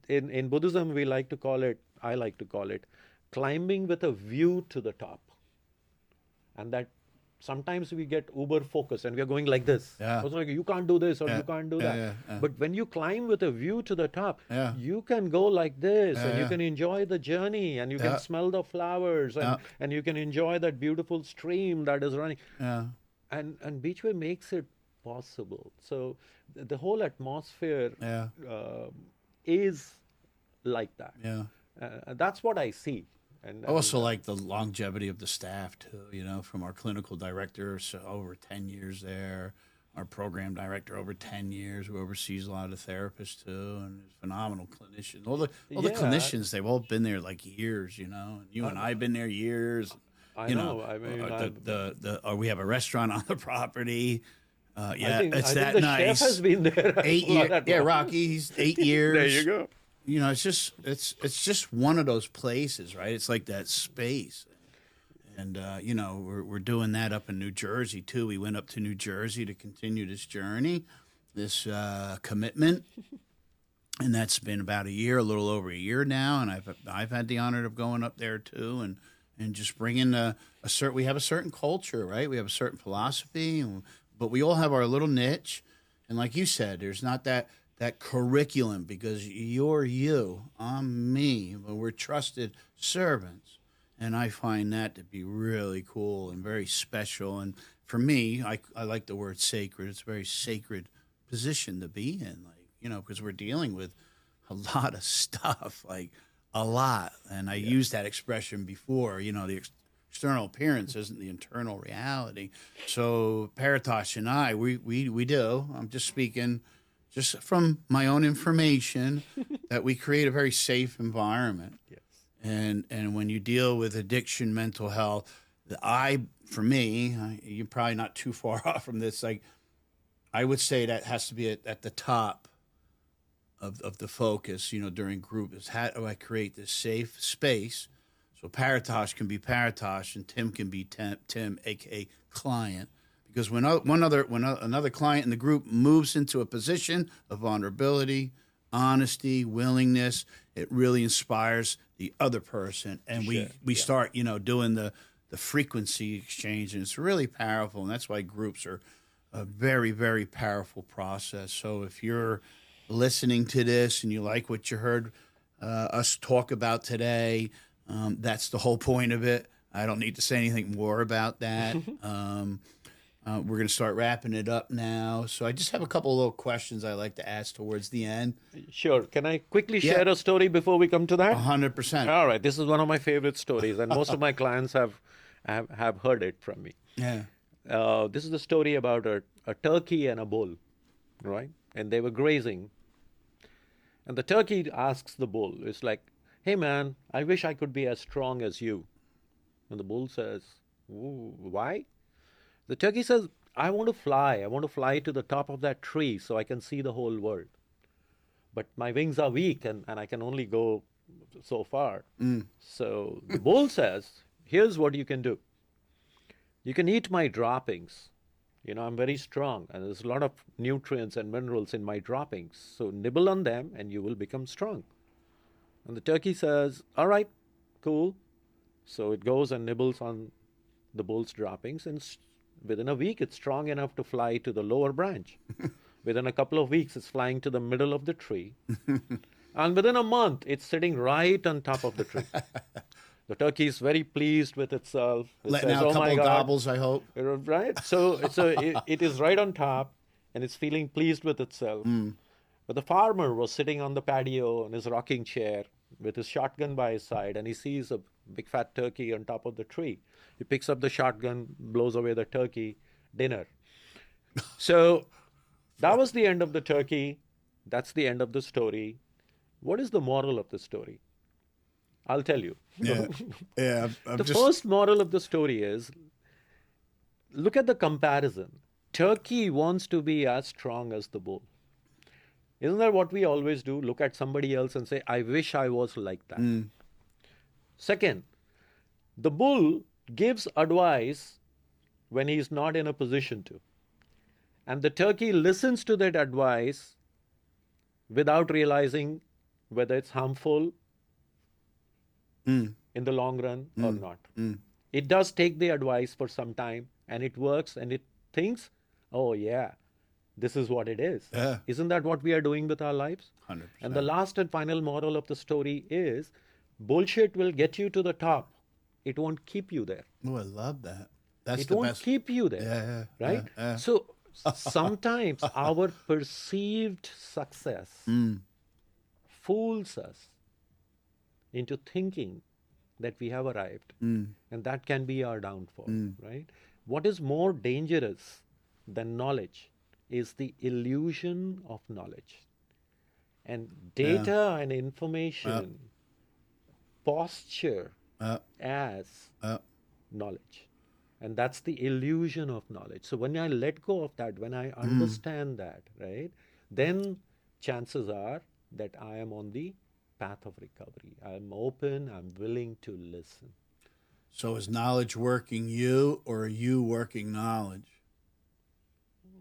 In Buddhism, we like to call it. I like to call it climbing with a view to the top, and that. Sometimes we get uber focused and we are going like this. Yeah. It's like, you can't do this or Yeah. you can't do Yeah, that. yeah. But when you climb with a view to the top, Yeah. you can go like this Yeah, and you yeah. can enjoy the journey and you Yeah. can smell the flowers Yeah. and you can enjoy that beautiful stream that is running. Yeah. And Beachway makes it possible. So the whole atmosphere Yeah. is like that. Yeah. That's what I see. And I also like the longevity of the staff too. From our clinical director, so over 10 years there, our program director over 10 years, who oversees a lot of therapists too, and is phenomenal clinicians. All the Yeah. clinicians, they've all been there like years. And you and I've been there years. I know. I mean, We have a restaurant on the property. Yeah, I think that the nice. chef has been there. 8 years. Yeah, Rocky. He's 8 years. There you go. It's just one of those places, right? It's like that space, and we're doing that up in New Jersey too. We went up to New Jersey to continue this journey, this commitment, and that's been about a little over a year now. And I've had the honor of going up there too, and just bringing we have a certain culture, right? We have a certain philosophy, but we all have our little niche, and like you said, there's not that curriculum, because you're you, I'm me, but we're trusted servants. And I find that to be really cool and very special. And for me, I like the word sacred. It's a very sacred position to be in, because we're dealing with a lot of stuff, like a lot. And I used that expression before, the external appearance isn't the internal reality. So Paratosh and I, we do. I'm just speaking just from my own information, that we create a very safe environment. Yes. And when you deal with addiction, mental health, for me, you're probably not too far off from this. Like, I would say that has to be at the top of the focus, during group, is how do I create this safe space so Paratosh can be Paratosh and Tim can be Tim, aka client. Because when another client in the group moves into a position of vulnerability, honesty, willingness, it really inspires the other person, and we start doing the frequency exchange, and it's really powerful. And that's why groups are a very, very powerful process. So if you're listening to this and you like what you heard us talk about today, that's the whole point of it. I don't need to say anything more about that. We're going to start wrapping it up now. So I just have a couple of little questions I like to ask towards the end. Sure. Can I quickly share a story before we come to that? 100%. All right. This is one of my favorite stories, and most of my clients have heard it from me. Yeah. This is the story about a turkey and a bull, right? And they were grazing. And the turkey asks the bull, it's like, hey, man, I wish I could be as strong as you. And the bull says, ooh, why? The turkey says, I want to fly. I want to fly to the top of that tree so I can see the whole world. But my wings are weak and I can only go so far. So the bull says, here's what you can do. You can eat my droppings. I'm very strong and there's a lot of nutrients and minerals in my droppings. So nibble on them and you will become strong. And the turkey says, all right, cool. So it goes and nibbles on the bull's droppings, and within a week, it's strong enough to fly to the lower branch. Within a couple of weeks, it's flying to the middle of the tree. And within a month, it's sitting right on top of the tree. The turkey is very pleased with itself. It Letting says, out a "Oh couple my of God." gobbles, I hope. Right? So it is right on top, and it's feeling pleased with itself. But the farmer was sitting on the patio in his rocking chair with his shotgun by his side, and he sees a big fat turkey on top of the tree. He picks up the shotgun, blows away the turkey, dinner. So that was the end of the turkey. That's the end of the story. What is the moral of the story? I'll tell you. Yeah, yeah. The first moral of the story is, look at the comparison. Turkey wants to be as strong as the bull. Isn't that what we always do? Look at somebody else and say, I wish I was like that. Second, the bull gives advice when he is not in a position to. And the turkey listens to that advice without realizing whether it's harmful in the long run or not. It does take the advice for some time, and it works, and it thinks, oh yeah, this is what it is. Yeah. Isn't that what we are doing with our lives? 100%. And the last and final moral of the story is, bullshit will get you to the top. It won't keep you there. Oh, I love that. That's It the won't best. keep you there. Yeah, Right? yeah. So sometimes our perceived success fools us into thinking that we have arrived. And that can be our downfall, right? What is more dangerous than knowledge is the illusion of knowledge. And data and information posture as knowledge. And that's the illusion of knowledge. So when I let go of that, when I understand that, right, then chances are that I am on the path of recovery. I'm open, I'm willing to listen. So is knowledge working you, or are you working knowledge?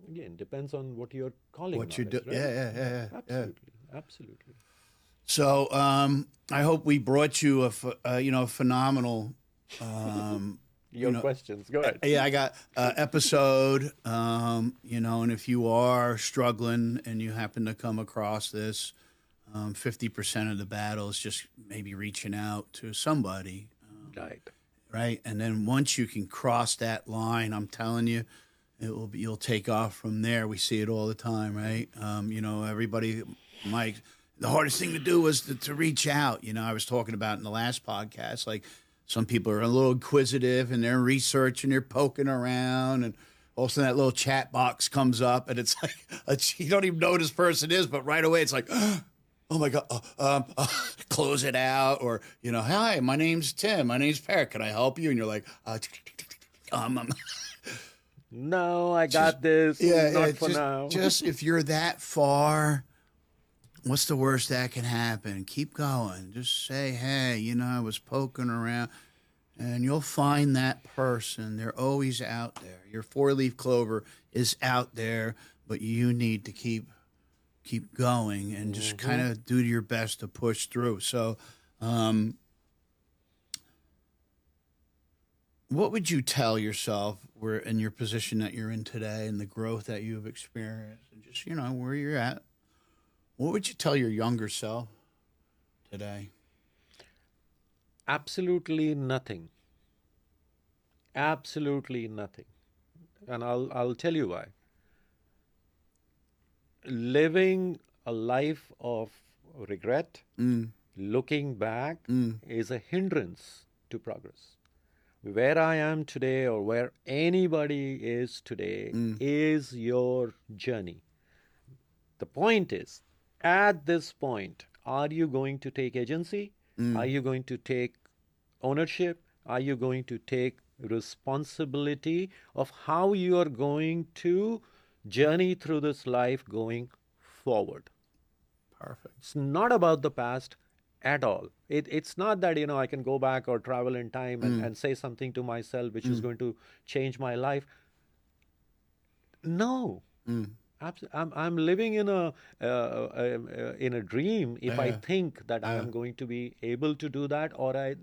Again, depends on what you're calling What you knowledge, do? right? Yeah. Absolutely, absolutely. So I hope we brought you a phenomenal. Your questions, go ahead. Yeah, I got episode. And if you are struggling and you happen to come across this, 50% of the battle is just maybe reaching out to somebody. Right. And then once you can cross that line, I'm telling you, you'll take off from there. We see it all the time, right? Everybody, Mike, the hardest thing to do was to reach out. I was talking about in the last podcast, like some people are a little inquisitive and they're researching, they're poking around, and all of a sudden that little chat box comes up and it's like, you don't even know who this person is, but right away it's like, oh my God, close it out. Or, hi, my name's Tim. My name's Parrot. Can I help you? And you're like, no, I got this. Not for now. Just if you're that far, what's the worst that can happen? Keep going. Just say, hey, I was poking around. And you'll find that person. They're always out there. Your four-leaf clover is out there, but you need to keep going and just kind of do your best to push through. So what would you tell yourself where in your position that you're in today and the growth that you've experienced and just, where you're at? What would you tell your younger self today? Absolutely nothing. Absolutely nothing. And I'll tell you why. Living a life of regret, looking back, is a hindrance to progress. Where I am today or where anybody is today is your journey. The point is, at this point, are you going to take agency? Are you going to take ownership? Are you going to take responsibility of how you are going to journey through this life going forward? Perfect. It's not about the past at all. It's not that, I can go back or travel in time and say something to myself which is going to change my life. No. I'm living in a dream if I think that I am going to be able to do that, or I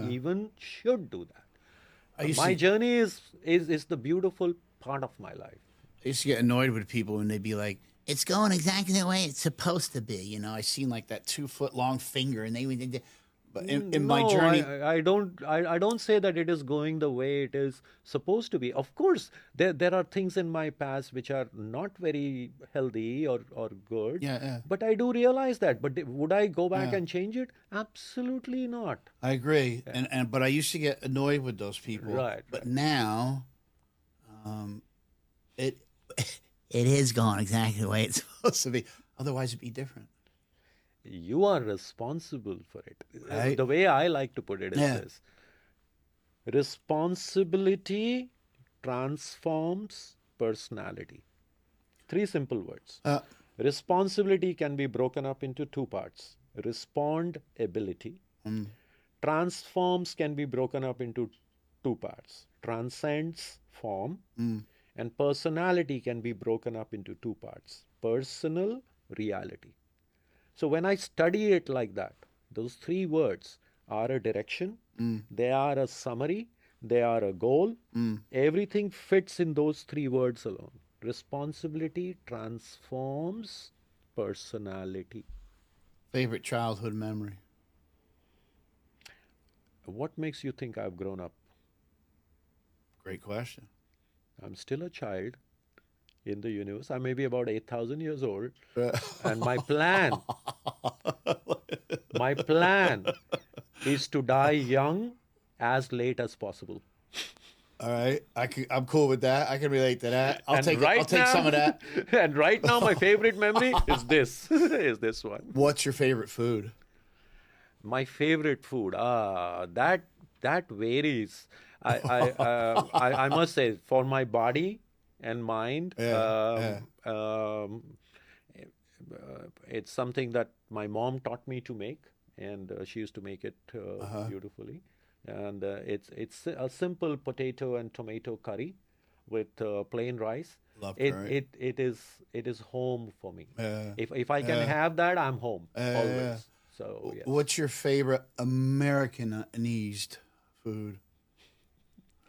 even should do that. My journey is the beautiful part of my life. I used to get annoyed with people when they'd be like, it's going exactly the way it's supposed to be. You know, I seen like that 2 foot long finger, and but in my No, journey, I don't say that it is going the way it is supposed to be. Of course, there are things in my past which are not very healthy or good. Yeah. But I do realize that. But would I go back and change it? Absolutely not. I agree. And but I used to get annoyed with those people. Right. But now, it it is going exactly the way it's supposed to be. Otherwise, it'd be different. You are responsible for it. Right. The way I like to put it is Yeah. this: responsibility transforms personality. 3 simple words. Responsibility can be broken up into 2 parts. Respond ability. Transforms can be broken up into 2 parts. Transcends form. And personality can be broken up into 2 parts. Personal reality. So when I study it like that, those 3 words are a direction, they are a summary, they are a goal. Everything fits in those 3 words alone. Responsibility transforms personality. Favorite childhood memory? What makes you think I've grown up? Great question. I'm still a child in the universe. I may be about 8,000 years old. And my plan is to die young as late as possible. All right, I'm cool with that. I can relate to that. I'll And take right some of that. And right now, my favorite memory is this one. What's your favorite food? My favorite food, that varies. I must say, for my body and mind, it's something that my mom taught me to make, and she used to make it beautifully. And it's a simple potato and tomato curry with plain rice. Love curry. It is home for me. Yeah. If I can have that, I'm home always. So yes. What's your favorite Americanized food?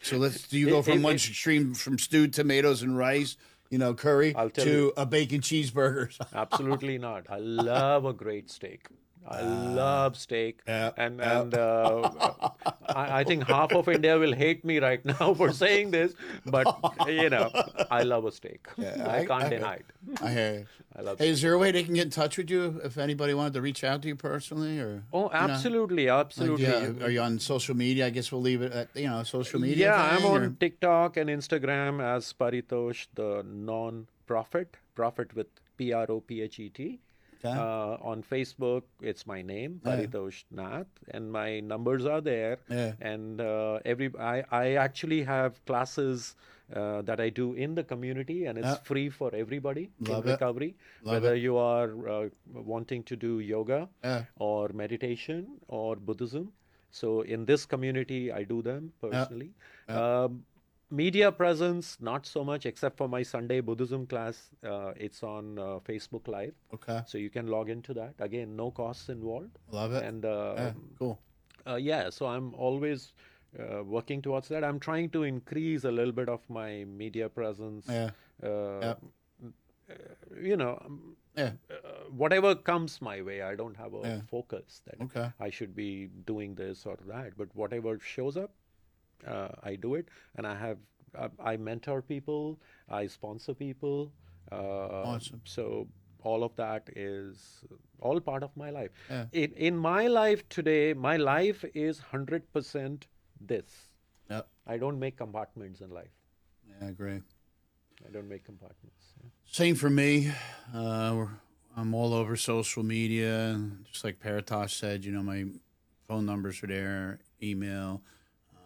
So do you go from one extreme, from stewed tomatoes and rice, curry, to a bacon cheeseburger? Absolutely not. I love a great steak. I love steak, and I think half of India will hate me right now for saying this, but I love a steak. I can't deny it. I hear you. I love. Hey, is there a way they can get in touch with you if anybody wanted to reach out to you personally, or? Oh, absolutely, absolutely. Are you on social media? I guess we'll leave it at social media. Yeah, I'm on TikTok and Instagram as Paritosh the non-prophet, prophet with PROPHET. On Facebook, it's my name, Paritosh Nath, and my numbers are there. And I actually have classes that I do in the community, and it's free for everybody in recovery. Whether you are wanting to do yoga or meditation or Buddhism. So in this community, I do them personally. Media presence, not so much, except for my Sunday Buddhism class. It's on Facebook Live. Okay. So you can log into that. Again, no costs involved. Love it. And cool. So I'm always working towards that. I'm trying to increase a little bit of my media presence. Whatever comes my way, I don't have a focus that I should be doing this or that. But whatever shows up, I do it, and I mentor people, I sponsor people. Awesome. So all of that is all part of my life. In my life today, my life is 100% this. I don't make compartments in life. Yeah, great. I don't make compartments. Same for me. I'm all over social media. Just like Paritosh said, my phone numbers are there, email.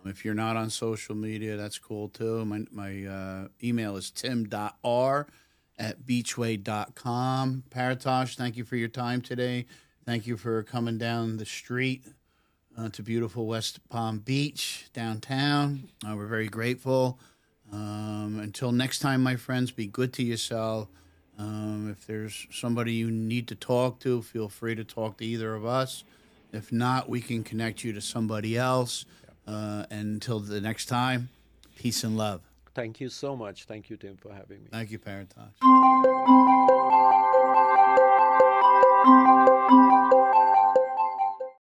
If you're not on social media, that's cool too. My email is tim.r@beachway.com. Paritosh, thank you for your time today. Thank you for coming down the street to beautiful West Palm Beach, downtown. We're very grateful. Until next time, my friends, be good to yourself. If there's somebody you need to talk to, feel free to talk to either of us. If not, we can connect you to somebody else. And until the next time, peace and love. Thank you so much. Thank you, Tim, for having me. Thank you, Paritosh.